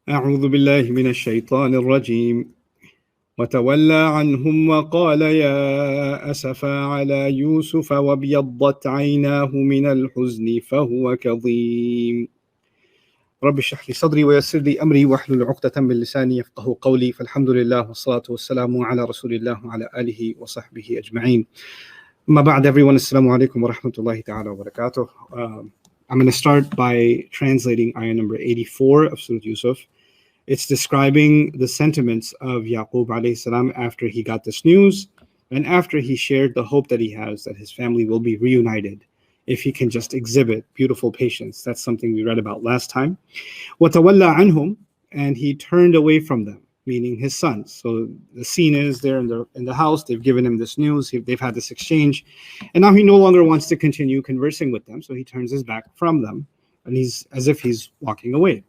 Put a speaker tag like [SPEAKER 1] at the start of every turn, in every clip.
[SPEAKER 1] أعوذ بالله من الشيطان الرجيم وتولى عنهم وقال يا أسفا على يوسف وابيضت عيناه من الحزن فهو كظيم رب اشرح لي صدري ويسر لي أمري واحلل عقدة من لساني يفقه قولي فالحمد لله والصلاة والسلام على رسول الله وعلى آله وصحبه أجمعين. أما بعد, everyone, assalamu alaikum wa rahmatullahi ta'ala wa barakatuh. I'm going to start by translating ayah number 84 of Surah Yusuf. It's describing the sentiments of Yaqub alayhi salam after he got this news and after he shared the hope that he has that his family will be reunited if he can just exhibit beautiful patience. That's something we read about last time. وَتَوَلَّى عَنْهُمْ, and he turned away from them, meaning his sons. So the scene is they're in the house, they've given him this news, they've had this exchange, and now he no longer wants to continue conversing with them, so he turns his back from them, and he's as if he's walking away.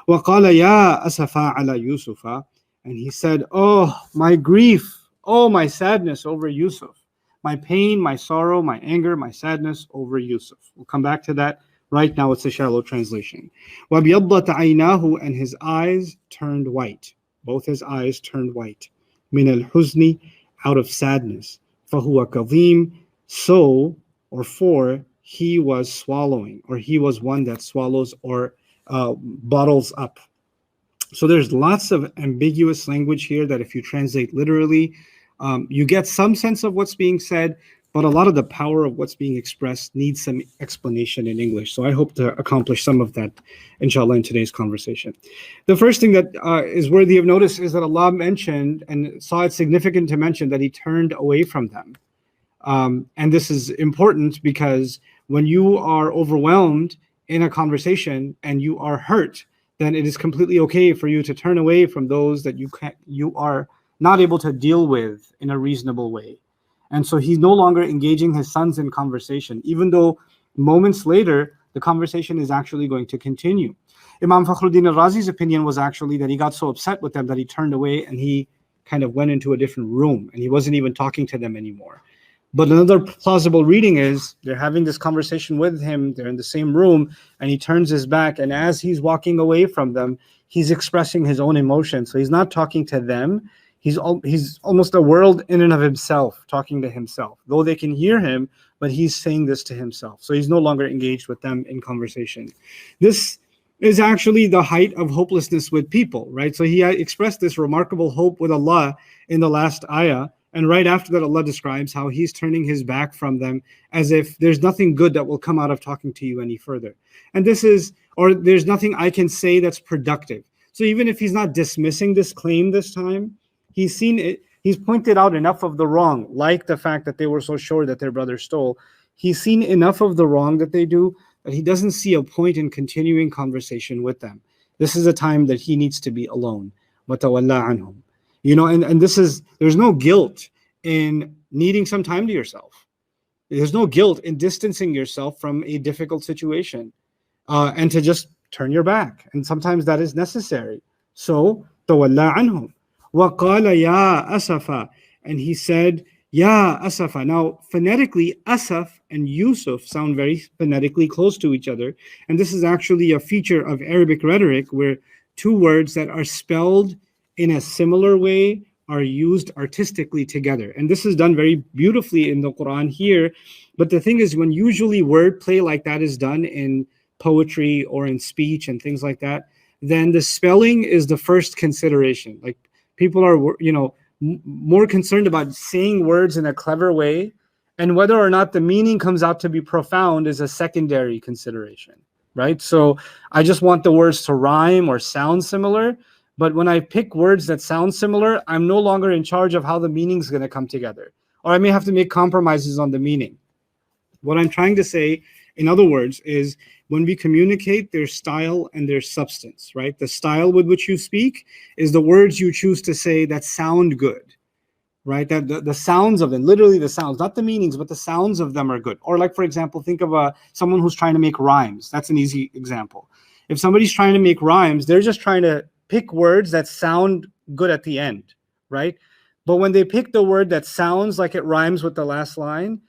[SPEAKER 1] وَقَالَ يَا أَسَفَا عَلَى يُوسُفَ, and he said, oh, my grief, oh, my sadness over Yusuf, my pain, my sorrow, my anger, my sadness over Yusuf. We'll come back to that. Right now it's a shallow translation. وَبْيَضَّتْ عَيْنَاهُ, and his eyes turned white. Both his eyes turned white. مِنَ الْحُزْنِ, out of sadness. فَهُوَ كَظِيمٌ, so, or for, he was swallowing, or he was one that swallows or bottles up. So there's lots of ambiguous language here that if you translate literally, you get some sense of what's being said, but a lot of the power of what's being expressed needs some explanation in English. So I hope to accomplish some of that, inshallah, in today's conversation. The first thing that is worthy of notice is that Allah mentioned and saw it significant to mention that he turned away from them. And this is important because when you are overwhelmed in a conversation and you are hurt, then it is completely okay for you to turn away from those that you are not able to deal with in a reasonable way. And so he's no longer engaging his sons in conversation, even though moments later, the conversation is actually going to continue. Imam Fakhruddin al-Razi's opinion was actually that he got so upset with them that he turned away and he kind of went into a different room and he wasn't even talking to them anymore. But another plausible reading is they're having this conversation with him, they're in the same room, and he turns his back, and as he's walking away from them, he's expressing his own emotion. So he's not talking to them. He's almost a world in and of himself, talking to himself. Though they can hear him, but he's saying this to himself. So he's no longer engaged with them in conversation. This is actually the height of hopelessness with people, right? So he expressed this remarkable hope with Allah in the last ayah. And right after that, Allah describes how he's turning his back from them as if there's nothing good that will come out of talking to you any further. And this is, or there's nothing I can say that's productive. So even if he's not dismissing this claim this time, he's seen it, he's pointed out enough of the wrong, like the fact that they were so sure that their brother stole. He's seen enough of the wrong that they do that he doesn't see a point in continuing conversation with them. This is a time that he needs to be alone. وَتَوَلَّى عَنْهُمْ. You know, and this is, there's no guilt in needing some time to yourself. There's no guilt in distancing yourself from a difficult situation and to just turn your back. And sometimes that is necessary. So, تَوَلَّى عَنْهُمْ. وَقَالَ يَا أَسَفَا, and he said, Ya Asafa. Now, phonetically, Asaf and Yusuf sound very phonetically close to each other. And this is actually a feature of Arabic rhetoric where two words that are spelled in a similar way are used artistically together. And this is done very beautifully in the Quran here. But the thing is, when usually wordplay like that is done in poetry or in speech and things like that, then the spelling is the first consideration. Like people are, you know, more concerned about saying words in a clever way, and whether or not the meaning comes out to be profound is a secondary consideration, right? So I just want the words to rhyme or sound similar. But when I pick words that sound similar, I'm no longer in charge of how the meaning's going to come together. Or I may have to make compromises on the meaning. What I'm trying to say, in other words, is when we communicate, there's style and there's substance, right? The style with which you speak is the words you choose to say that sound good, right? That the sounds of them, literally the sounds, not the meanings, but the sounds of them are good. Or like, for example, think of someone who's trying to make rhymes. That's an easy example. If somebody's trying to make rhymes, they're just trying to pick words that sound good at the end, right? But when they pick the word that sounds like it rhymes with the last line,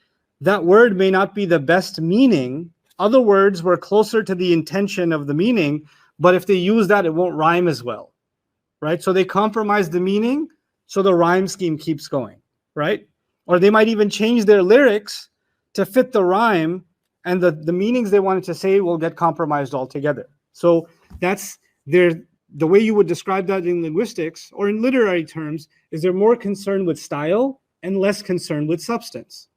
[SPEAKER 1] that word may not be the best meaning. Other words were closer to the intention of the meaning, but if they use that, it won't rhyme as well, right? So they compromise the meaning, so the rhyme scheme keeps going, right? Or they might even change their lyrics to fit the rhyme, and the meanings they wanted to say will get compromised altogether. So that's the way you would describe that in linguistics or in literary terms is they're more concerned with style and less concerned with substance.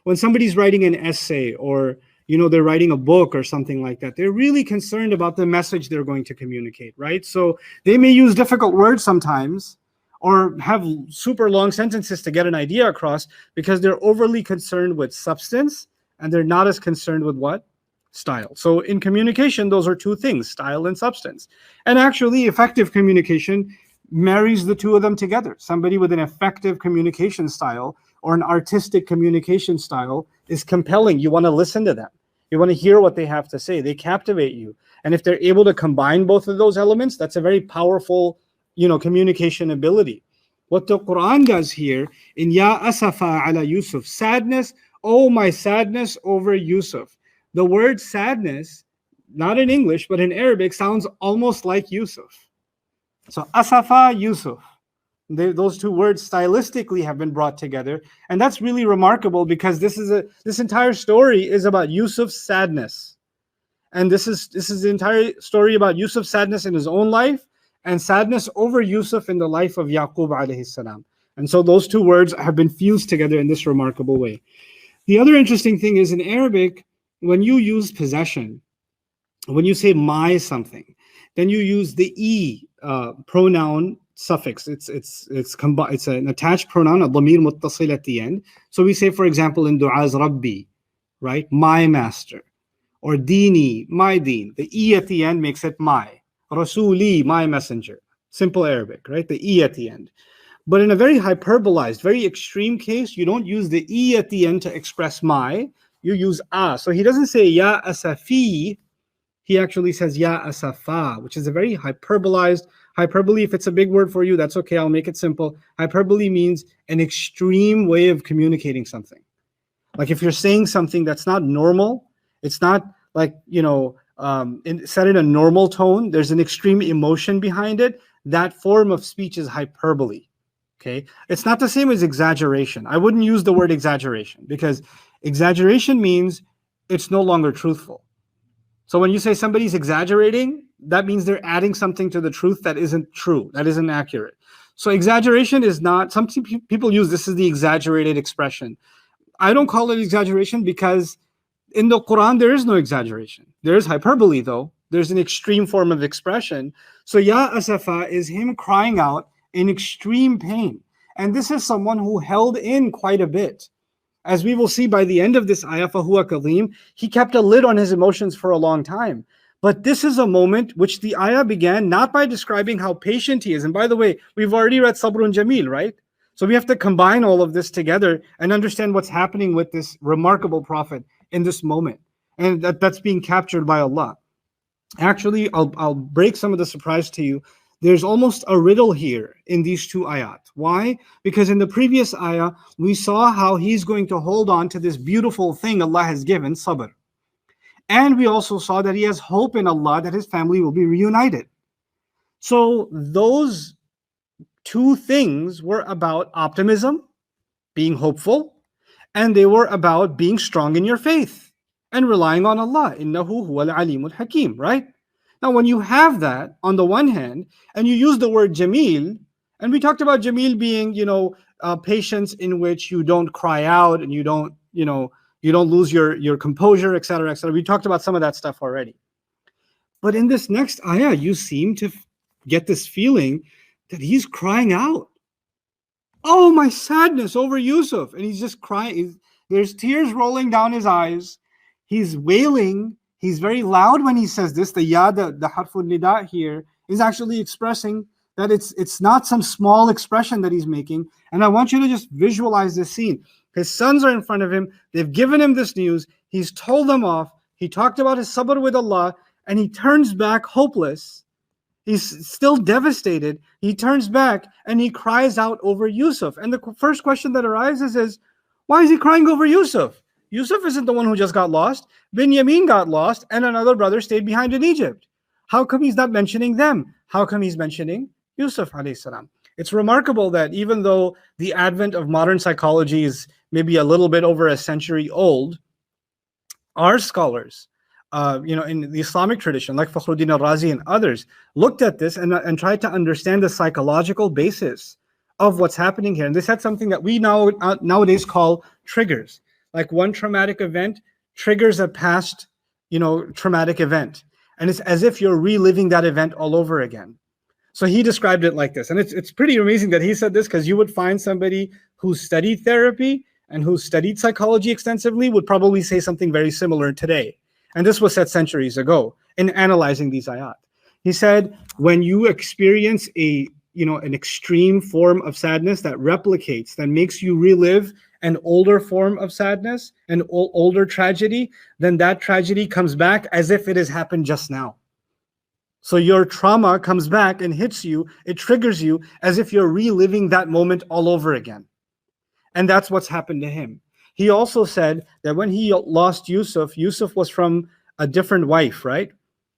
[SPEAKER 1] When somebody's writing an essay or they're writing a book or something like that, they're really concerned about the message they're going to communicate, right? So they may use difficult words sometimes or have super long sentences to get an idea across because they're overly concerned with substance and they're not as concerned with what? Style. So in communication, those are two things, style and substance. And actually, effective communication marries the two of them together. Somebody with an effective communication style or an artistic communication style is compelling. You want to listen to them. You want to hear what they have to say. They captivate you. And if they're able to combine both of those elements, that's a very powerful, communication ability. What the Quran does here in Ya Asafa ala Yusuf, sadness, oh my sadness over Yusuf. The word sadness, not in English, but in Arabic, sounds almost like Yusuf. So Asafa, Yusuf. Those two words stylistically have been brought together. And that's really remarkable because this entire story is about Yusuf's sadness. And this is the entire story about Yusuf's sadness in his own life and sadness over Yusuf in the life of Yaqub alayhi salam. And so those two words have been fused together in this remarkable way. The other interesting thing is in Arabic, when you use possession, when you say my something, then you use the e pronoun suffix. It's an attached pronoun, a dhamir muttasil at the end. So we say, for example, in du'as Rabbi, right? My master. Or dini, my deen. The e at the end makes it my. Rasuli, my messenger. Simple Arabic, right? The e at the end. But in a very hyperbolized, very extreme case, you don't use the e at the end to express my. You use a. So he doesn't say ya asafi. He actually says ya asafa, which is a very hyperbolized. Hyperbole, if it's a big word for you, that's okay. I'll make it simple. Hyperbole means an extreme way of communicating something. Like if you're saying something that's not normal, it's not like, said in a normal tone, there's an extreme emotion behind it. That form of speech is hyperbole. Okay. It's not the same as exaggeration. I wouldn't use the word exaggeration because exaggeration means it's no longer truthful. So when you say somebody's exaggerating, that means they're adding something to the truth that isn't true, that isn't accurate. So exaggeration is not, some people use this as the exaggerated expression. I don't call it exaggeration because in the Quran, there is no exaggeration. There is hyperbole though. There's an extreme form of expression. So Ya Asafa is him crying out in extreme pain. And this is someone who held in quite a bit. As we will see by the end of this ayah, فَهُوَ كَظِيمٌ, he kept a lid on his emotions for a long time. But this is a moment which the ayah began not by describing how patient he is. And by the way, we've already read Sabrun Jamil, right? So we have to combine all of this together and understand what's happening with this remarkable prophet in this moment. And that's being captured by Allah. Actually, I'll break some of the surprise to you. There's almost a riddle here in these two ayat. Why? Because in the previous ayah, we saw how he's going to hold on to this beautiful thing Allah has given, sabr. And we also saw that he has hope in Allah that his family will be reunited. So those two things were about optimism, being hopeful, and they were about being strong in your faith and relying on Allah. Innahu huwal alimul hakim, right? Now, when you have that on the one hand, and you use the word Jamil, and we talked about Jamil being, patience in which you don't cry out and you don't lose your composure, etc., etc. We talked about some of that stuff already. But in this next ayah, you seem to get this feeling that he's crying out. Oh, my sadness over Yusuf. And he's just crying. There's tears rolling down his eyes. He's wailing. He's very loud when he says this. The harful nida here is actually expressing that it's not some small expression that he's making. And I want you to just visualize this scene. His sons are in front of him. They've given him this news. He's told them off. He talked about his sabr with Allah, and he turns back hopeless. He's still devastated. He turns back and he cries out over Yusuf. And the first question that arises is, why is he crying over Yusuf? Yusuf isn't the one who just got lost. Binyamin got lost and another brother stayed behind in Egypt. How come he's not mentioning them? How come he's mentioning Yusuf alayhi salam? It's remarkable that even though the advent of modern psychology is maybe a little bit over a century old, our scholars, in the Islamic tradition, like Fakhruddin al-Razi and others, looked at this and tried to understand the psychological basis of what's happening here. And this had something that we nowadays call triggers. Like one traumatic event triggers a past, traumatic event. And it's as if you're reliving that event all over again. So he described it like this. And it's pretty amazing that he said this, because you would find somebody who studied therapy and who studied psychology extensively would probably say something very similar today. And this was said centuries ago in analyzing these ayat. He said, when you experience an extreme form of sadness that replicates, that makes you relive an older form of sadness, an older tragedy, then that tragedy comes back as if it has happened just now. So your trauma comes back and hits you, it triggers you as if you're reliving that moment all over again. And that's what's happened to him. He also said that when he lost Yusuf, Yusuf was from a different wife, right?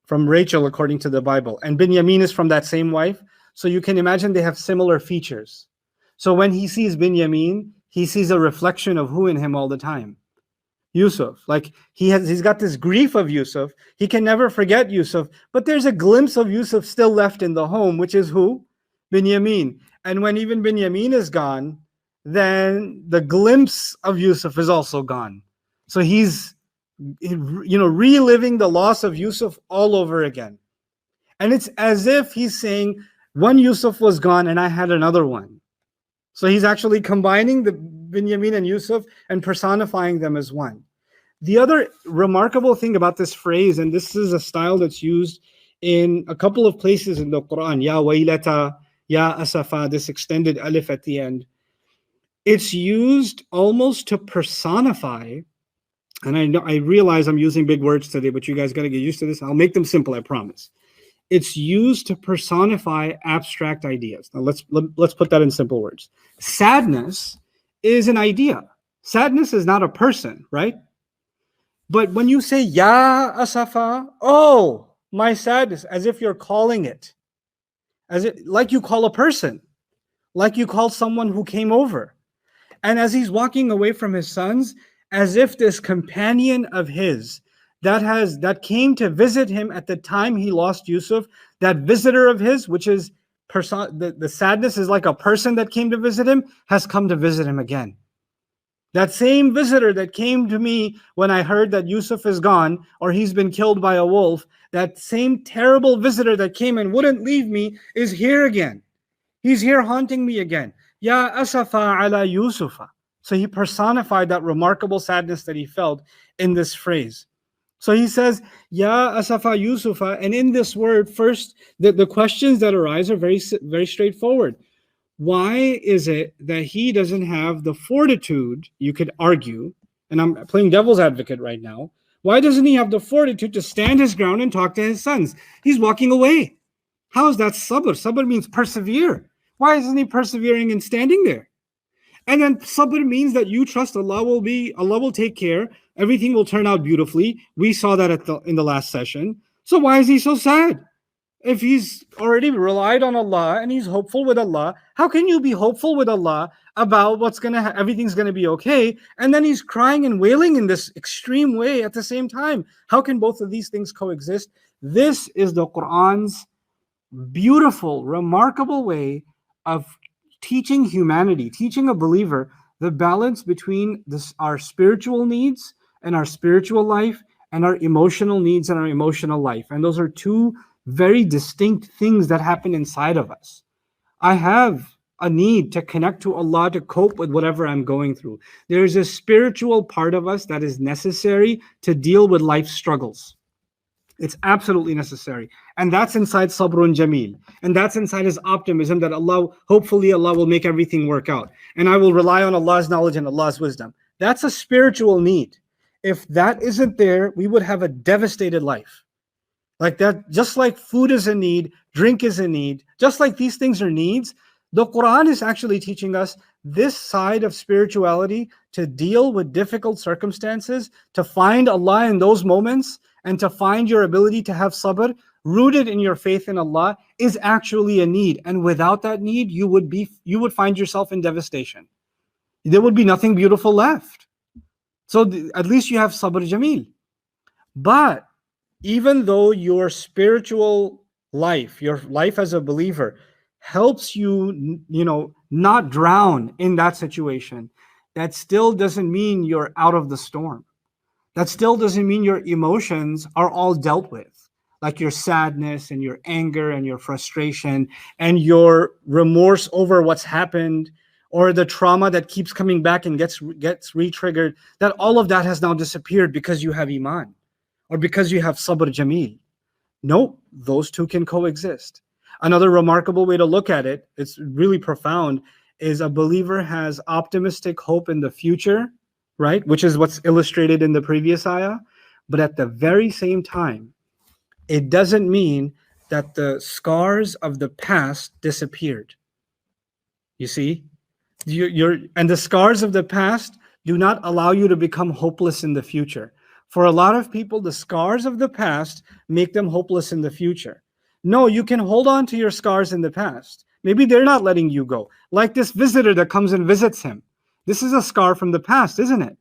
[SPEAKER 1] From Rachel, according to the Bible. And Binyamin is from that same wife. So you can imagine they have similar features. So when he sees Binyamin, he sees a reflection of who in him all the time? Yusuf. Like he's got this grief of Yusuf. He can never forget Yusuf, but there's a glimpse of Yusuf still left in the home, which is who? Binyamin. And when even Binyamin is gone, then the glimpse of Yusuf is also gone. So he's reliving the loss of Yusuf all over again. And it's as if he's saying, one Yusuf was gone and I had another one. So he's actually combining the Binyamin and Yusuf and personifying them as one. The other remarkable thing about this phrase, and this is a style that's used in a couple of places in the Quran, Ya waylata, Ya asafa, this extended alif at the end. It's used almost to personify, and I realize I'm using big words today, but you guys got to get used to this. I'll make them simple, I promise. It's used to personify abstract ideas. Now let's put that in simple words. Sadness is an idea. Sadness is not a person, right? But when you say Ya asafa, oh, my sadness, as if you're calling it, like you call a person, like you call someone who came over. And as he's walking away from his sons, as if this companion of his that came to visit him at the time he lost Yusuf, that visitor of his, which is the sadness is like a person that came to visit him, has come to visit him again. That same visitor that came to me when I heard that Yusuf is gone or he's been killed by a wolf, that same terrible visitor that came and wouldn't leave me is here again. He's here haunting me again. Ya asafa ala Yusufa. So he personified that remarkable sadness that he felt in this phrase. So he says, Ya asafa Yusufa. And in this word, first, the questions that arise are very, very straightforward. Why is it that he doesn't have the fortitude, you could argue, and I'm playing devil's advocate right now, why doesn't he have the fortitude to stand his ground and talk to his sons? He's walking away. How is that sabr? Sabr means persevere. Why isn't he persevering and standing there? And then sabr means that you trust Allah will take care. Everything will turn out beautifully. We saw that in the last session. So why is he so sad? If he's already relied on Allah and he's hopeful with Allah, how can you be hopeful with Allah about everything's gonna be okay? And then he's crying and wailing in this extreme way at the same time. How can both of these things coexist? This is the Quran's beautiful, remarkable way of teaching humanity, teaching a believer the balance between our spiritual needs and our spiritual life and our emotional needs and our emotional life. And those are two very distinct things that happen inside of us. I have a need to connect to Allah to cope with whatever I'm going through. There's a spiritual part of us that is necessary to deal with life's struggles. It's absolutely necessary. And that's inside Sabrun Jameel. And that's inside his optimism that hopefully Allah will make everything work out. And I will rely on Allah's knowledge and Allah's wisdom. That's a spiritual need. If that isn't there, we would have a devastated life. Like that, just like food is a need, drink is a need, just like these things are needs, the Quran is actually teaching us this side of spirituality to deal with difficult circumstances, to find Allah in those moments, and to find your ability to have sabr rooted in your faith in Allah, is actually a need. And without that need, you would find yourself in devastation. There would be nothing beautiful left. So at least you have sabr jameel. But even though your spiritual life, your life as a believer, helps you, not drown in that situation, that still doesn't mean you're out of the storm. That still doesn't mean your emotions are all dealt with, like your sadness and your anger and your frustration and your remorse over what's happened, or the trauma that keeps coming back and gets re-triggered, that all of that has now disappeared because you have iman or because you have sabr jameel. No, those two can coexist. Another remarkable way to look at it, it's really profound, is a believer has optimistic hope in the future, right? Which is what's illustrated in the previous ayah. But at the very same time, it doesn't mean that the scars of the past disappeared. You see? And the scars of the past do not allow you to become hopeless in the future. For a lot of people, the scars of the past make them hopeless in the future. No, you can hold on to your scars in the past. Maybe they're not letting you go. Like this visitor that comes and visits him. This is a scar from the past, isn't it?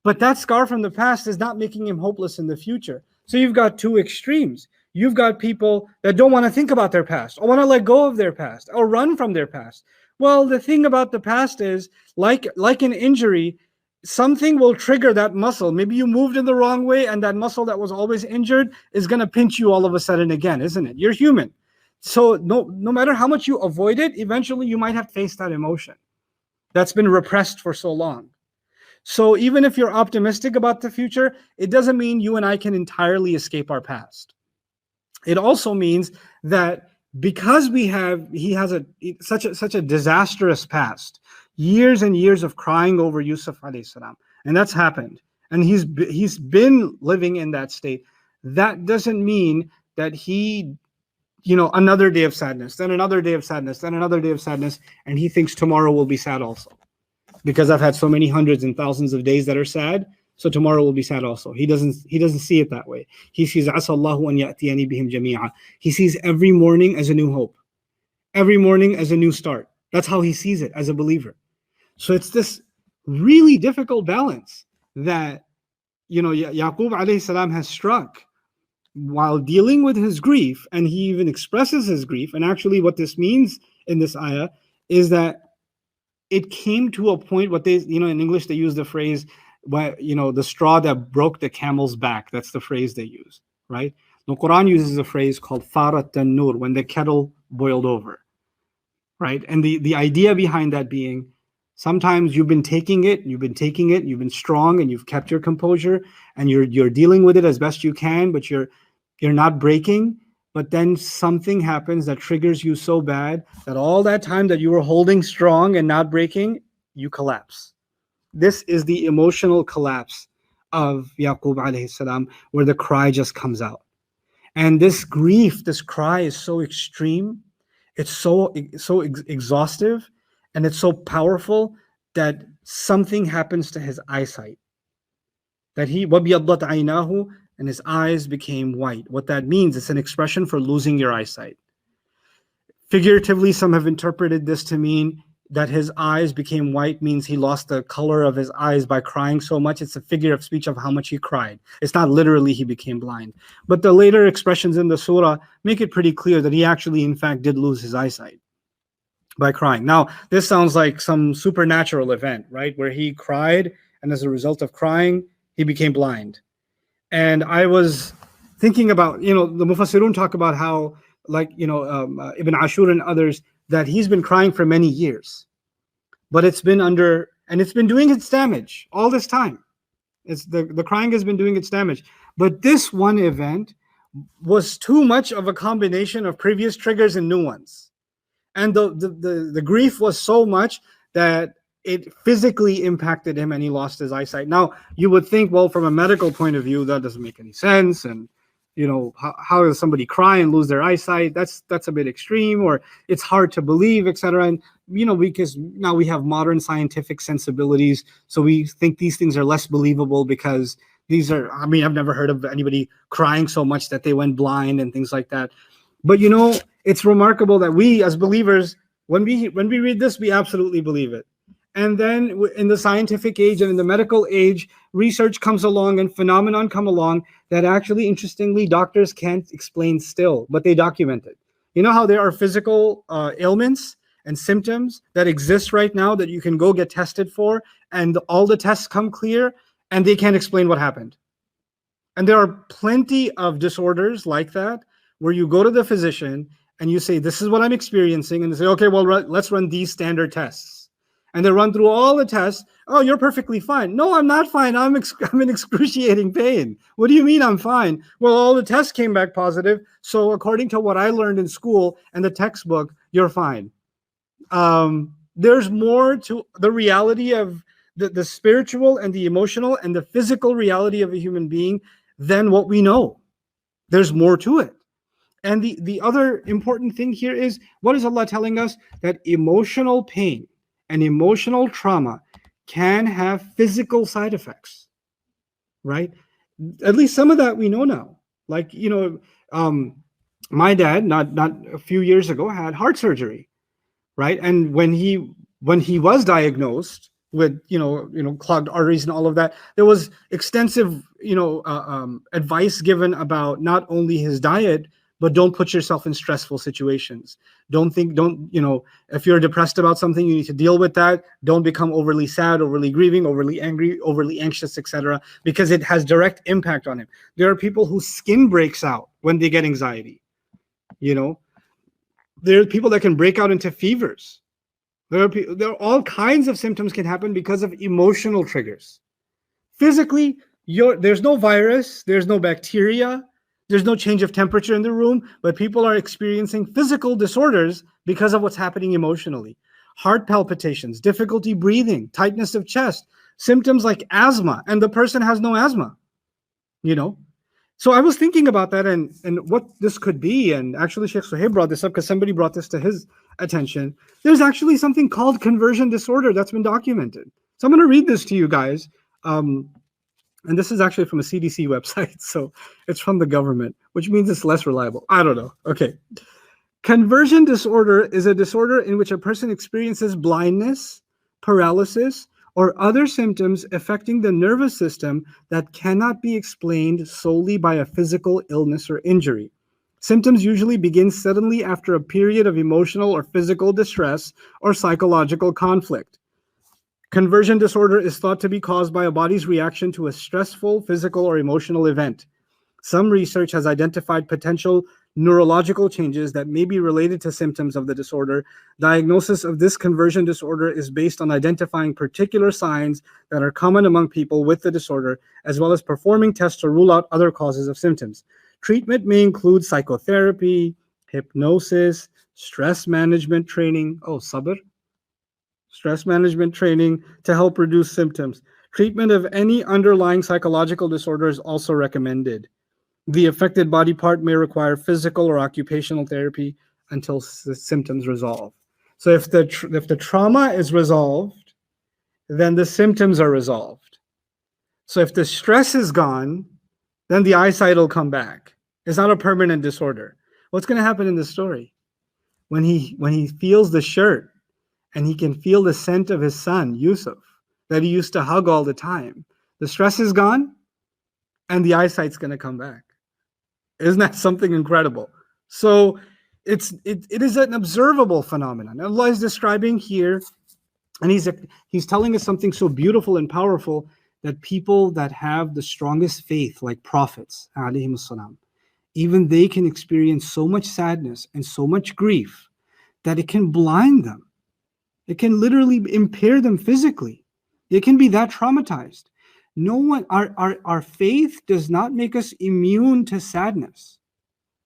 [SPEAKER 1] But that scar from the past is not making him hopeless in the future. So you've got two extremes. You've got people that don't want to think about their past, or want to let go of their past, or run from their past. Well, the thing about the past is, like an injury, something will trigger that muscle. Maybe you moved in the wrong way, and that muscle that was always injured is going to pinch you all of a sudden again, isn't it? You're human. So no matter how much you avoid it, eventually you might have to face that emotion that's been repressed for so long. So even if you're optimistic about the future, it doesn't mean you and I can entirely escape our past. It also means that because he has such a disastrous past, years and years of crying over Yusuf alayhi salam, and that's happened, and he's been living in that state. That doesn't mean that he, another day of sadness, then another day of sadness, then another day of sadness, and he thinks tomorrow will be sad also. Because I've had so many hundreds and thousands of days that are sad, so tomorrow will be sad also. He doesn't see it that way. He sees Asallahu an ya'tiyani bihim jami'a. He sees every morning as a new hope, every morning as a new start. That's how he sees it as a believer. So it's this really difficult balance that Yaqub alayhi salam has struck while dealing with his grief, and he even expresses his grief. And actually, what this means in this ayah is that it came to a point, what they, in English, they use the phrase, the straw that broke the camel's back. That's the phrase they use, right? The Quran uses a phrase called farat an-nur, when the kettle boiled over, right? And the idea behind that being, sometimes you've been taking it, you've been strong, and you've kept your composure, and you're dealing with it as best you can, but you're not breaking. But then something happens that triggers you so bad that all that time that you were holding strong and not breaking, you collapse. This is the emotional collapse of Yaqub alayhi salam, where the cry just comes out. And this grief, this cry is so extreme, it's so exhaustive, and it's so powerful that something happens to his eyesight. That وَبْيَضَّتْ عَيْنَاهُ, and his eyes became white. What that means, it's an expression for losing your eyesight. Figuratively, some have interpreted this to mean that his eyes became white means he lost the color of his eyes by crying so much. It's a figure of speech of how much he cried. It's not literally he became blind. But the later expressions in the surah make it pretty clear that he actually, in fact, did lose his eyesight by crying. Now, this sounds like some supernatural event, right? Where he cried, and as a result of crying, he became blind. And I was thinking about, the Mufassirun talk about how, Ibn Ashur and others, that he's been crying for many years. But it's been doing its damage all this time. The crying has been doing its damage. But this one event was too much of a combination of previous triggers and new ones. And the grief was so much that it physically impacted him and he lost his eyesight. Now, you would think, well, from a medical point of view, that doesn't make any sense. And, how does somebody cry and lose their eyesight? That's a bit extreme, or it's hard to believe, etc. And, because now we have modern scientific sensibilities, so we think these things are less believable because These are, I mean, I've never heard of anybody crying so much that they went blind and things like that. But you know, it's remarkable that we as believers, when we read this, we absolutely believe it. And then in the scientific age and in the medical age, research comes along and phenomenon come along that actually, interestingly, doctors can't explain still, but they document it. You know how there are physical ailments and symptoms that exist right now that you can go get tested for, and all the tests come clear, and they can't explain what happened. And there are plenty of disorders like that where you go to the physician and you say, this is what I'm experiencing. And they say, okay, well, let's run these standard tests. And they run through all the tests. Oh, you're perfectly fine. No, I'm not fine. I'm in excruciating pain. What do you mean I'm fine? Well, all the tests came back positive. So according to what I learned in school and the textbook, you're fine. There's more to the reality of the spiritual and the emotional and the physical reality of a human being than what we know. There's more to it. And the other important thing here is, what is Allah telling us? That emotional pain and emotional trauma can have physical side effects, right? At least some of that we know now. Like, you know, my dad, not a few years ago, had heart surgery, right? And when he was diagnosed with clogged arteries and all of that, there was extensive advice given about not only his diet, but don't put yourself in stressful situations. If you're depressed about something, you need to deal with that. Don't become overly sad, overly grieving, overly angry, overly anxious, etc., because it has direct impact on him. There are people whose skin breaks out when they get anxiety. There are people that can break out into fevers. There are all kinds of symptoms can happen because of emotional triggers. Physically, there's no virus, there's no bacteria, there's no change of temperature in the room, but people are experiencing physical disorders because of what's happening emotionally. Heart palpitations, difficulty breathing, tightness of chest, symptoms like asthma, and the person has no asthma, So I was thinking about that and what this could be, and actually Sheikh Suhaib brought this up because somebody brought this to his attention. There's actually something called conversion disorder that's been documented. So I'm going to read this to you guys. And this is actually from a CDC website, so it's from the government, which means it's less reliable. I don't know. Okay. Conversion disorder is a disorder in which a person experiences blindness, paralysis, or other symptoms affecting the nervous system that cannot be explained solely by a physical illness or injury. Symptoms usually begin suddenly after a period of emotional or physical distress or psychological conflict. Conversion disorder is thought to be caused by a body's reaction to a stressful physical or emotional event. Some research has identified potential neurological changes that may be related to symptoms of the disorder. Diagnosis of this conversion disorder is based on identifying particular signs that are common among people with the disorder, as well as performing tests to rule out other causes of symptoms. Treatment may include psychotherapy, hypnosis, stress management training, stress management training to help reduce symptoms. Treatment of any underlying psychological disorder is also recommended. The affected body part may require physical or occupational therapy until the symptoms resolve. So if the trauma is resolved, then the symptoms are resolved. So if the stress is gone, then the eyesight will come back. It's not a permanent disorder. What's going to happen in the story? When he feels the shirt, and he can feel the scent of his son, Yusuf, that he used to hug all the time. The stress is gone, and the eyesight's going to come back. Isn't that something incredible? So it is an observable phenomenon. Allah is describing here, and he's telling us something so beautiful and powerful, that people that have the strongest faith, like prophets, alayhimussalam, even they can experience so much sadness and so much grief that it can blind them. It can literally impair them physically. They can be that traumatized. Our faith does not make us immune to sadness.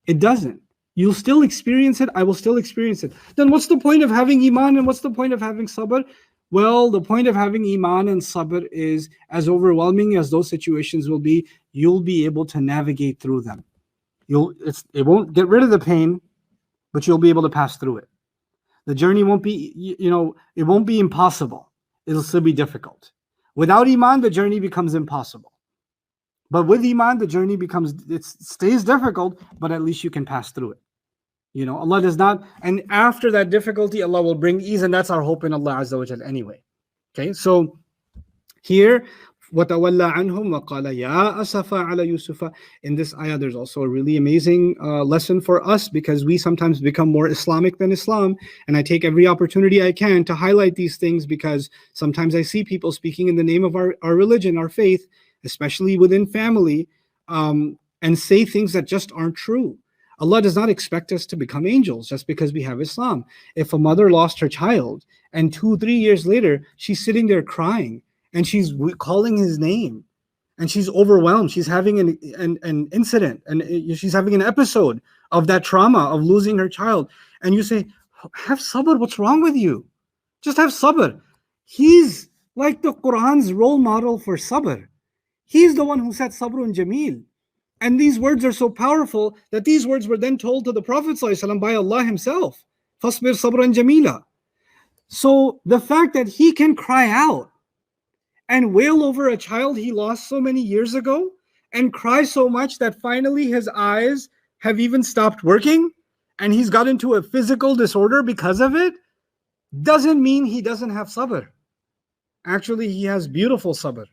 [SPEAKER 1] It doesn't. You'll still experience it. I will still experience it. Then what's the point of having iman and what's the point of having sabr? Well, the point of having iman and sabr is, as overwhelming as those situations will be, you'll be able to navigate through them. It won't get rid of the pain, but you'll be able to pass through it. The journey won't be, it won't be impossible. It'll still be difficult. Without iman, the journey becomes impossible. But with Iman, the journey it stays difficult, but at least you can pass through it. Allah does not, and after that difficulty, Allah will bring ease, and that's our hope in Allah Azza wa Jal anyway. Okay, so here, وَتَوَلَّى عَنْهُمْ وَقَالَ يَا أَسَفَى عَلَى يُوسُفَ. In this ayah, there's also a really amazing lesson for us, because we sometimes become more Islamic than Islam, and I take every opportunity I can to highlight these things, because sometimes I see people speaking in the name of our religion, our faith, especially within family, and say things that just aren't true. Allah does not expect us to become angels just because we have Islam. If a mother lost her child and 2-3 years later she's sitting there crying and she's calling his name and she's overwhelmed, she's having an incident, and she's having an episode of that trauma of losing her child, and you say, have sabr, what's wrong with you? Just have sabr. He's like the Quran's role model for sabr. He's the one who said sabrun jameel. And these words are so powerful that these words were then told to the Prophet ﷺ by Allah himself. Fasbir sabran jamila. So the fact that he can cry out and wail over a child he lost so many years ago, and cry so much that finally his eyes have even stopped working and he's got into a physical disorder because of it, doesn't mean he doesn't have sabr. Actually, he has beautiful sabr.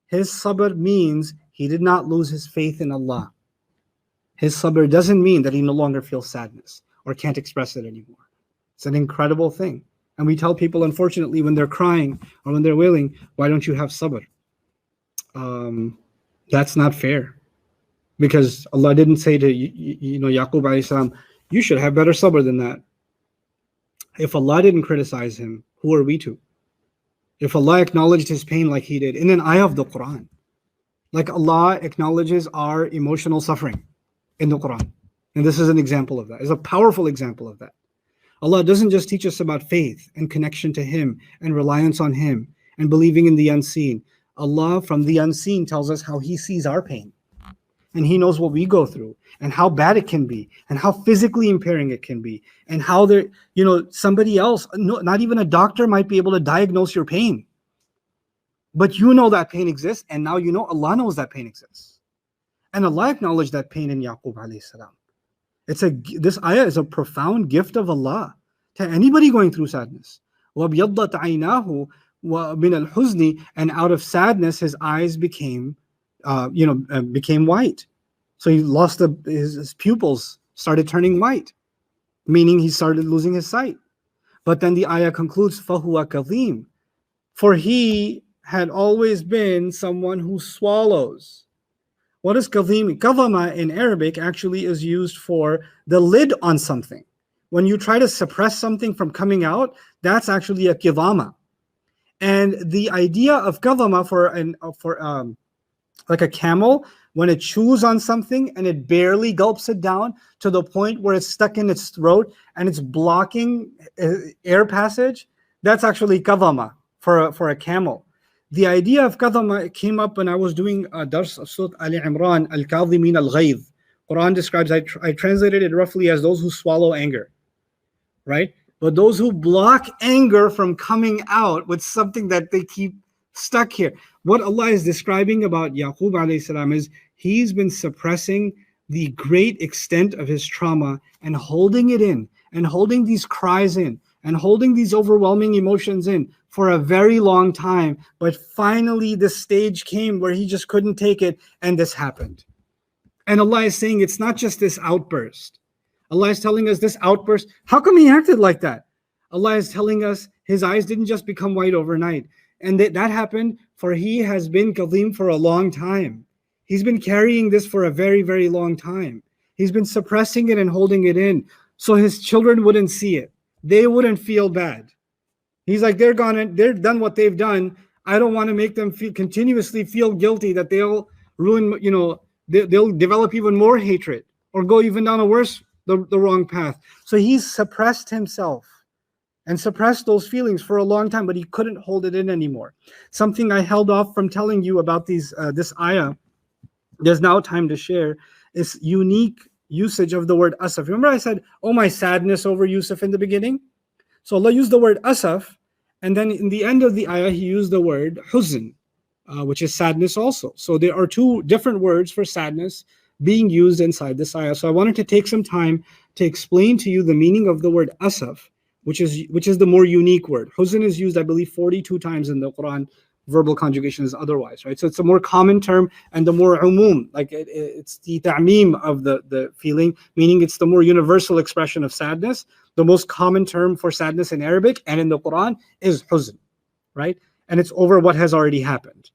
[SPEAKER 1] His sabr means he did not lose his faith in Allah. His sabr doesn't mean that he no longer feels sadness or can't express it anymore. It's an incredible thing. And we tell people, unfortunately, when they're crying or when they're wailing, why don't you have sabr? That's not fair. Because Allah didn't say to Yaqub alayhi salam, you should have better sabr than that. If Allah didn't criticize him, who are we to? If Allah acknowledged his pain like he did in an ayah of the Quran, like Allah acknowledges our emotional suffering in the Quran. And this is an example of that. It's a powerful example of that. Allah doesn't just teach us about faith and connection to Him and reliance on Him and believing in the unseen. Allah from the unseen tells us how He sees our pain. And He knows what we go through and how bad it can be and how physically impairing it can be. And how somebody else, not even a doctor, might be able to diagnose your pain. But you know that pain exists, and now you know Allah knows that pain exists. And Allah acknowledged that pain in Yaqub alayhi salam. This ayah is a profound gift of Allah to anybody going through sadness. وَابْيَضَّتْ عَيْنَاهُ وَمِنَ الْحُزْنِ. And out of sadness, his eyes became white. So he lost his pupils started turning white, meaning he started losing his sight. But then the ayah concludes, فَهُوَ كَظِيمٌ. For he had always been someone who swallows. What is kadhim? Kadhama in Arabic actually is used for the lid on something. When you try to suppress something from coming out, that's actually a kidhama. And the idea of kadhama for like a camel, when it chews on something and it barely gulps it down to the point where it's stuck in its throat and it's blocking air passage, that's actually kadhama for a camel. The idea of kadhama came up when I was doing a dars of Surah Ali Imran, al-kadhimin al-ghayz. Quran describes, I translated it roughly as those who swallow anger, right? But those who block anger from coming out with something that they keep stuck here. What Allah is describing about Yaqub alayhi salam is he's been suppressing the great extent of his trauma and holding it in and holding these cries in and holding these overwhelming emotions in for a very long time. But finally the stage came where he just couldn't take it, and this happened. And Allah is saying it's not just this outburst. Allah is telling us this outburst, how come he acted like that? Allah is telling us his eyes didn't just become white overnight. And that happened for he has been kadhim for a long time. He's been carrying this for a very, very long time. He's been suppressing it and holding it in so his children wouldn't see it. They wouldn't feel bad. He's like, they're gone, they're done what they've done. I don't want to make them continuously feel guilty that they'll ruin, they'll develop even more hatred or go even down the wrong path. So he's suppressed himself and suppressed those feelings for a long time, but he couldn't hold it in anymore. Something I held off from telling you about this ayah, there's now time to share, is unique usage of the word asaf. Remember I said, oh, my sadness over Yusuf in the beginning? So Allah used the word asaf, and then in the end of the ayah, he used the word huzn. which is sadness also. So there are two different words for sadness being used inside this ayah. So I wanted to take some time to explain to you the meaning of the word asaf, which is the more unique word. Huzn is used, I believe, 42 times in the Quran. Verbal conjugation is otherwise, right? So it's a more common term, and the more umum, like it's the ta'meem of the feeling, meaning it's the more universal expression of sadness. The most common term for sadness in Arabic and in the Quran is huzn, right? And it's over what has already happened.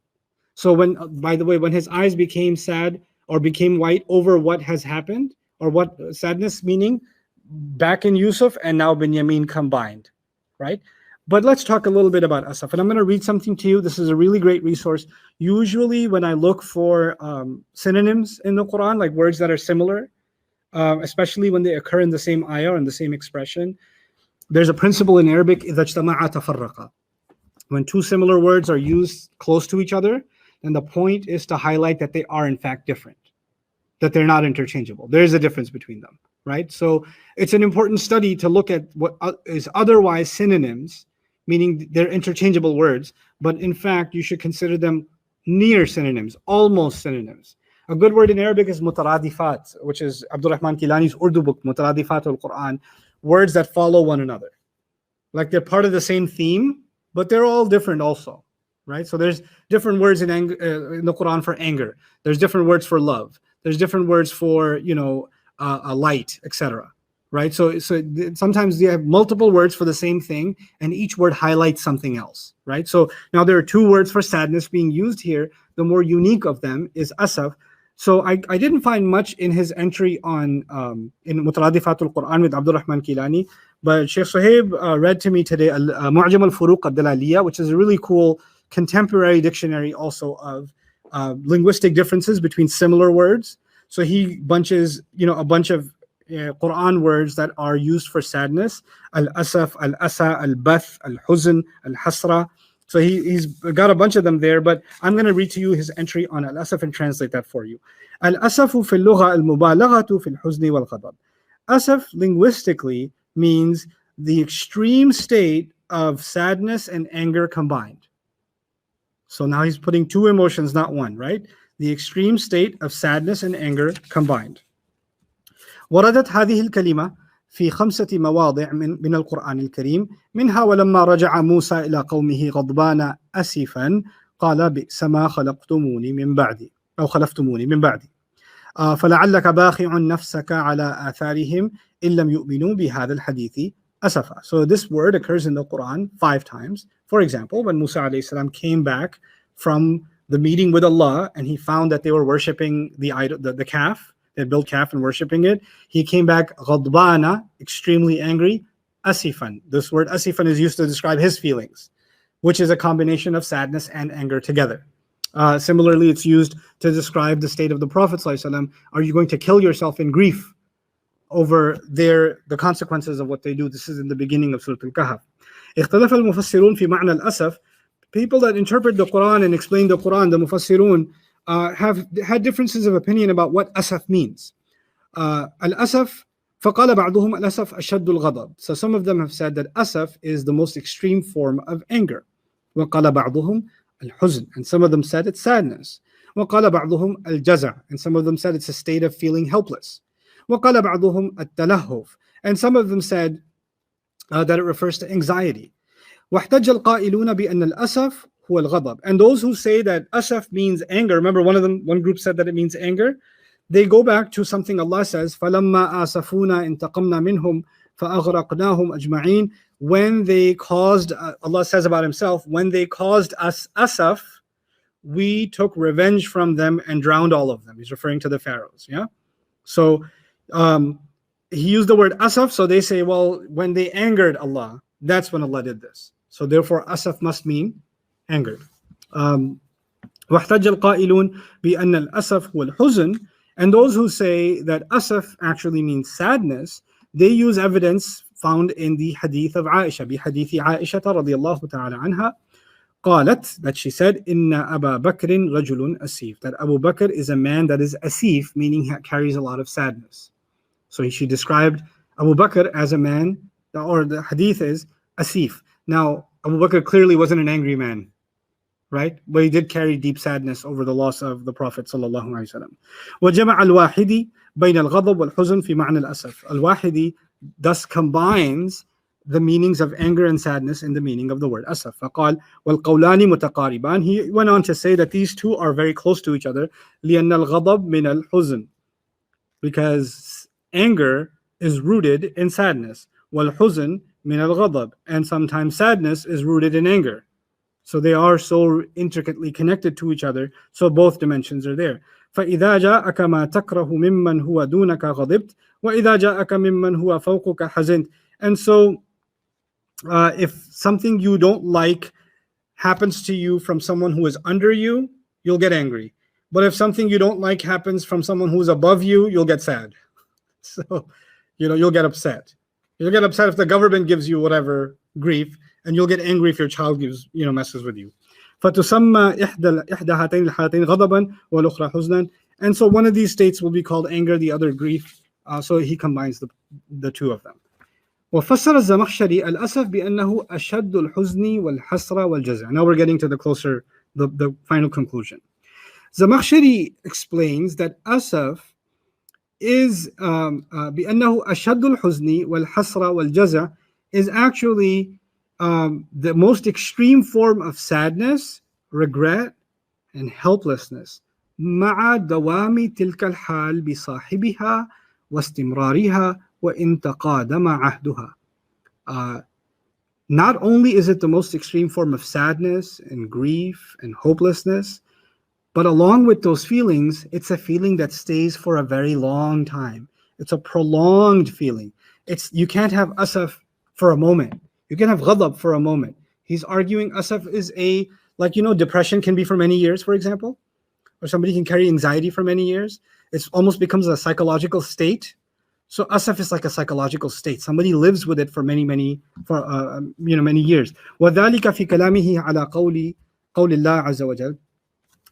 [SPEAKER 1] So when, by the way, when his eyes became sad or became white over what has happened, or what sadness meaning back in Yusuf and now Binyamin combined, right? But let's talk a little bit about asaf. And I'm going to read something to you. This is a really great resource. Usually when I look for synonyms in the Quran, like words that are similar, especially when they occur in the same ayah or in the same expression, there's a principle in Arabic, إِذَا اجْتَمَعَا تَفَرَّقَا. When two similar words are used close to each other, then the point is to highlight that they are in fact different, that they're not interchangeable. There is a difference between them, right? So it's an important study to look at what is otherwise synonyms, meaning they're interchangeable words, but in fact you should consider them near synonyms, almost synonyms. A good word in Arabic is mutaradifat, which is Abdurrahman Kilani's Urdu book, Mutaradifat al-Quran, words that follow one another. Like they're part of the same theme, but they're all different also, right? So there's different words in the Quran for anger. There's different words for love. There's different words for, a light, etc. Right? So sometimes you have multiple words for the same thing, and each word highlights something else, right? So now there are two words for sadness being used here. The more unique of them is asaf. So I didn't find much in his entry on in Mutaradifatul Quran with Abdurrahman Kilani, but Sheikh Suhaib read to me today Mu'jam al-Furuq al-Dalaliyya, which is a really cool contemporary dictionary also of linguistic differences between similar words. So he bunches, a bunch of Quran words that are used for sadness: al-asaf, al-asa, al-bath, al-huzn, al-hasra. So he's got a bunch of them there, but I'm going to read to you his entry on al-asaf and translate that for you. Al-asafu fi al-lugha al-mubalaghatu fi al-huzni wal-ghadab. Asaf linguistically means the extreme state of sadness and anger combined. So now he's putting two emotions, not one, right? The extreme state of sadness and anger combined. وردت هذه الكلمة في 5 مواضع من القرآن الكريم، منها ولما رجع موسى إلى قومه غضبان أسفا قال بئس ما خلقتموني من بعدي أو خلفتموني من بعدي فلعلك باخع نفسك على آثارهم إن لم يؤمنوا بهذا الحديث أسفا. So this word occurs in the Quran 5 times. For example, when Musa alayhi salam came back from the meeting with Allah and he found that they were worshipping the idol, the calf. They built calf and worshipping it. He came back ghadbana, extremely angry, asifan. This word asifan is used to describe his feelings, which is a combination of sadness and anger together. Similarly, it's used to describe the state of the Prophet ﷺ. Are you going to kill yourself in grief over the consequences of what they do? This is in the beginning of Surah Al-Kahf. اختلف المفسرون في معنى الأسف. People that interpret the Quran and explain the Quran, the Mufassirun, have had differences of opinion about what asaf means. Al-asaf, فَقَالَ بَعْضُهُمْ الْأَسَفْ أَشَدُّ الْغَضَبِ. So some of them have said that asaf is the most extreme form of anger. وَقَالَ بَعْضُهُمْ الْحُزْنِ. And some of them said it's sadness. وَقَالَ بَعْضُهُمْ الْجَزَعِ. And some of them said it's a state of feeling helpless. وَقَالَ بَعْضُهُمْ التَّلَهُّفِ. And some of them said that it refers to anxiety. واحتج القائلون بأن الأسف هو الغضب. And those who say that asaf means anger, remember one group said that it means anger, they go back to something Allah says, فَلَمَّا آسَفُونَا انْتَقَمْنَا مِنْهُمْ فَأَغْرَقْنَاهُمْ أَجْمَعِينَ. When they caused, Allah says about himself, when they caused us asaf, we took revenge from them and drowned all of them. He's referring to the pharaohs. Yeah. So he used the word asaf. So they say, well, when they angered Allah, that's when Allah did this. So therefore, asaf must mean angered. واحتج القائلون بأن الأسف هو الحزن. And those who say that asaf actually means sadness, they use evidence found in the hadith of Aisha, بحديث عائشة رضي الله تعالى عنها, قالت, that she said, إن أبا بكر رجل أسيف, that Abu Bakr is a man that is asif, meaning he carries a lot of sadness. So she described Abu Bakr as a man, or the hadith is asif. Now, Abu Bakr clearly wasn't an angry man, right? But he did carry deep sadness over the loss of the Prophet sallallahu alaihi wasallam. وجمع الواحدي بين الغضب والحزن في معنى الأسف. Al-Wahidi thus combines the meanings of anger and sadness in the meaning of the word asaf. فقال والقولان متقاربان. He went on to say that these two are very close to each other. لأن الغضب من الحزن, because anger is rooted in sadness. والحزن من الغضب, and sometimes sadness is rooted in anger. So they are so intricately connected to each other. So both dimensions are there. فإذا جاءك ما تكره ممن هو دونك غضبت وإذا جاءك ممن هو فوقك حزنت. And so if something you don't like happens to you from someone who is under you, you'll get angry. But if something you don't like happens from someone who's above you, you'll get sad. So, you'll get upset. You'll get upset if the government gives you whatever grief, and you'll get angry if your child messes with you. فَتُسَمَّى إِحْدَى هَاتَيْنِ الْحَالَتَيْنِ غَضَبًا وَالْأُخْرَى حُزْنًا. And so one of these states will be called anger, the other grief. So he combines the two of them. وفسر الزمخشري الأسف بأنه أشد الحزن والحسرة والجزع. Now we're getting to the final conclusion. Zamakhshari explains that asaf is بأنه أشد الحزن والحسرة والجزع is actually the most extreme form of sadness, regret, and helplessness مع دوام تلك الحال بصاحبها واستمرارها وإن تقادم عهدها. Not only is it the most extreme form of sadness and grief and hopelessness, but along with those feelings, it's a feeling that stays for a very long time. It's a prolonged feeling. You can't have asaf for a moment. You can have ghadab for a moment. He's arguing asaf is depression can be for many years, for example, or somebody can carry anxiety for many years. It almost becomes a psychological state. So asaf is like a psychological state. Somebody lives with it for many years. وَذَلِكَ فِي كَلَامِهِ عَلَى قَوْلِ اللَّهِ عَزَّ وَجَلَّ.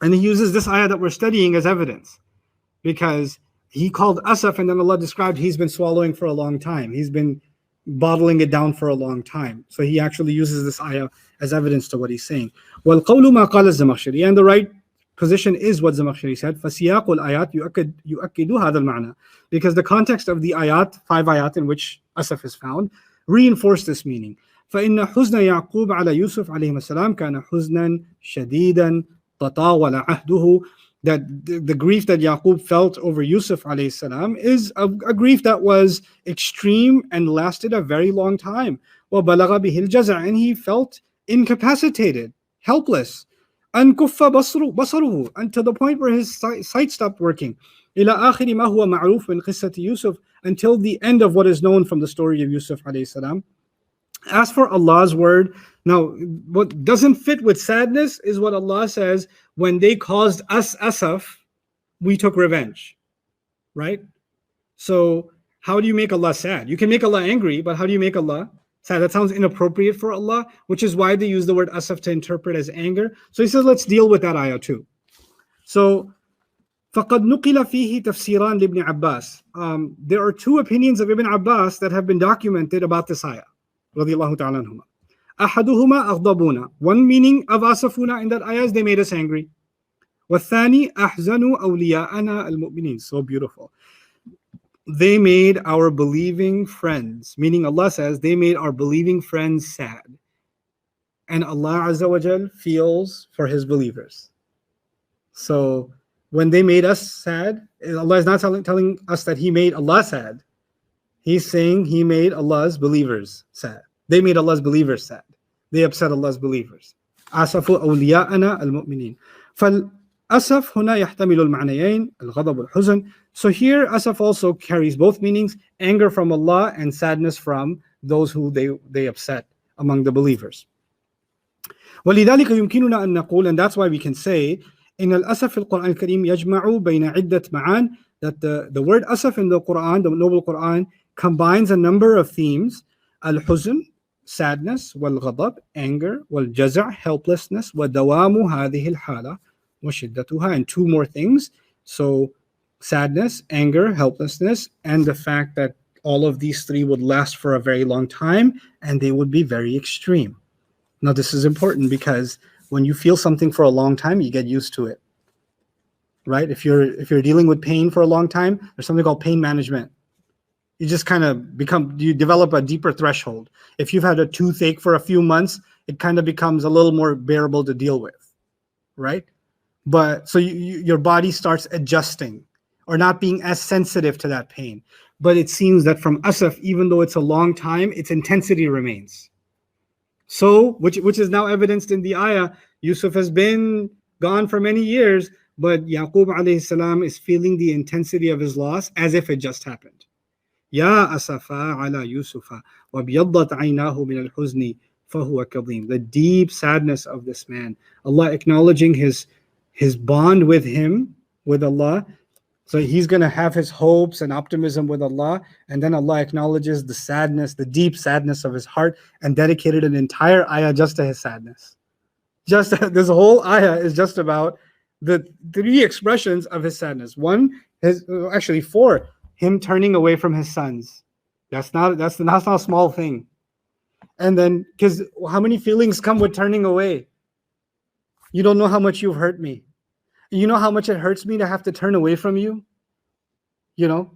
[SPEAKER 1] And he uses this ayah that we're studying as evidence, because he called asaf, and then Allah described he's been swallowing for a long time. He's been bottling it down for a long time. So he actually uses this ayah as evidence to what he's saying. وَالْقَوْلُ مَا قَالَ الزَّمَخْشَرِي. And the right position is what Zamakhshari said. فَسِيَاقُ الْآيَاتِ يُؤَكِّدُ هَذَا الْمَعْنَى. Because the context of the ayat, 5 ayat in which asaf is found, reinforce this meaning. فَإِنَّ حُزْنَ يَعْقُوبَ عَلَى يُوسُف عَلَيْهِ السَّلَامِ كَانَ حُزْنًا شَدِيدًا تَطَاوَلَ عَهْدُهُ. That the grief that Yaqub felt over Yusuf alayhi salam is a grief that was extreme and lasted a very long time. وَبَلَغَ بِهِ الْجَزَعِ. And he felt incapacitated, helpless. أَنْكُفَّ بَصَرُهُ. And to the point where his sight stopped working. إِلَى آخِرِ مَا هُوَ مَعْرُوفٌ مِنْ قِصَّةِ يُوسُف. Until the end of what is known from the story of Yusuf alayhi salam. As for Allah's word, now what doesn't fit with sadness is what Allah says, when they caused us asaf, we took revenge, right? So how do you make Allah sad? You can make Allah angry, but how do you make Allah sad? That sounds inappropriate for Allah, which is why they use the word asaf to interpret as anger. So he says, let's deal with that ayah too. So فَقَدْ نُقِلَ فِيهِ تَفْسِيرًا لِابْنِ عَبَّاسِ. There are 2 opinions of Ibn Abbas that have been documented about this ayah. رضي الله تعالى عنهما. أحدهما أغضبونا. One meaning of asafuna in that ayah is they made us angry. والثاني أحزنوا أولياءنا المؤمنين. So beautiful. They made our believing friends, meaning Allah says they made our believing friends sad. And Allah Azza wa Jal feels for his believers. So when they made us sad, Allah is not telling us that he made Allah sad. He's saying he made Allah's believers sad. They made Allah's believers sad. They upset Allah's believers. أَسَفُ أَوْلِيَاءَنَا الْمُؤْمِنِينَ. فَالْأَسَفْ هُنَا يَحْتَمِلُ الْمَعْنَيَيْنِ الْغَضَبُ الْحُزْنِ. So here asaf also carries both meanings, anger from Allah and sadness from those who they upset among the believers. وَلِذَلِكَ يُمْكِنُنَا أَن نَقُولَ. And that's why we can say إِنَّ الْأَسَفِ فِي الْقُرْآنِ الْكَرِيمِ يَجْمَعُ بَيْنَ عِدَّةِ مَعَانٍ. That the word asaf in the Quran, the noble Quran, combines a number of themes: al-huzn, sadness, wal-ghadab, anger, wal-jaza', helplessness, wa-dawamu hadhihi al-hala wa shiddatuha, and 2 more things. So sadness, anger, helplessness, and the fact that all of these 3 would last for a very long time and they would be very extreme. Now this is important because When you feel something for a long time, you get used to it, right? If you're dealing with pain for a long time, there's something called pain management. You just kind of you develop a deeper threshold. If you've had a toothache for a few months, it kind of becomes a little more bearable to deal with, right? But so your body starts adjusting or not being as sensitive to that pain. But it seems that from asaf, even though it's a long time, its intensity remains. So, which is now evidenced in the ayah, Yusuf has been gone for many years, but Yaqub alayhi salam is feeling the intensity of his loss as if it just happened. Ya asafa ala Yusufa wa biyaddat aynahu min al-huzni fahuwa kadhim. The deep sadness of this man. Allah acknowledging his bond with him, with Allah. So he's going to have his hopes and optimism with Allah, and then Allah acknowledges the sadness, the deep sadness of his heart, and dedicated an entire ayah just to his sadness. Just this whole ayah is just about the three expressions of his sadness. One, actually four, him turning away from his sons. That's not a small thing. And then, because how many feelings come with turning away? You don't know how much you've hurt me. You know how much it hurts me to have to turn away from you? You know?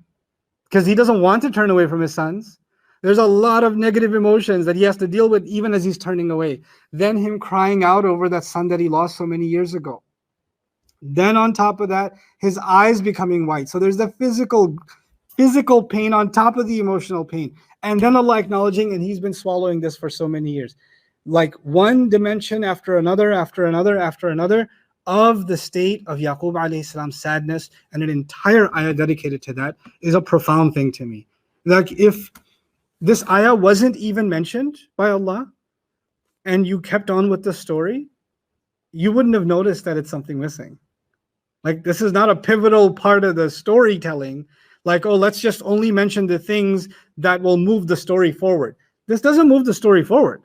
[SPEAKER 1] Because he doesn't want to turn away from his sons. There's a lot of negative emotions that he has to deal with even as he's turning away. Then him crying out over that son that he lost so many years ago. Then on top of that, his eyes becoming white. So there's the physical pain on top of the emotional pain. And then Allah acknowledging, and he's been swallowing this for so many years. Like one dimension after another, after another, after another, of the state of Yaqub alayhi salam's sadness, and an entire ayah dedicated to that is a profound thing to me. Like if this ayah wasn't even mentioned by Allah and you kept on with the story, you wouldn't have noticed that it's something missing. Like this is not a pivotal part of the storytelling. Like, oh, let's just only mention the things that will move the story forward. This doesn't move the story forward.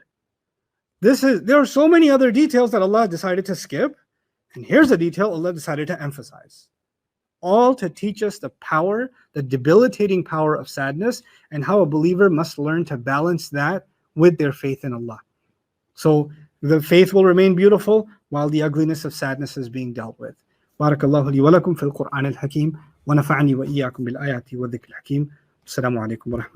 [SPEAKER 1] There are so many other details that Allah decided to skip. And here's a detail Allah decided to emphasize. All to teach us the power, the debilitating power of sadness, and how a believer must learn to balance that with their faith in Allah. So the faith will remain beautiful while the ugliness of sadness is being dealt with. Barakallahu li wa lakum fil Qur'an al-Hakim wa nafa'ani wa iyyakum bil ayati wa dhikr al-Hakim. Assalamu alaikum wa rahmatullahi.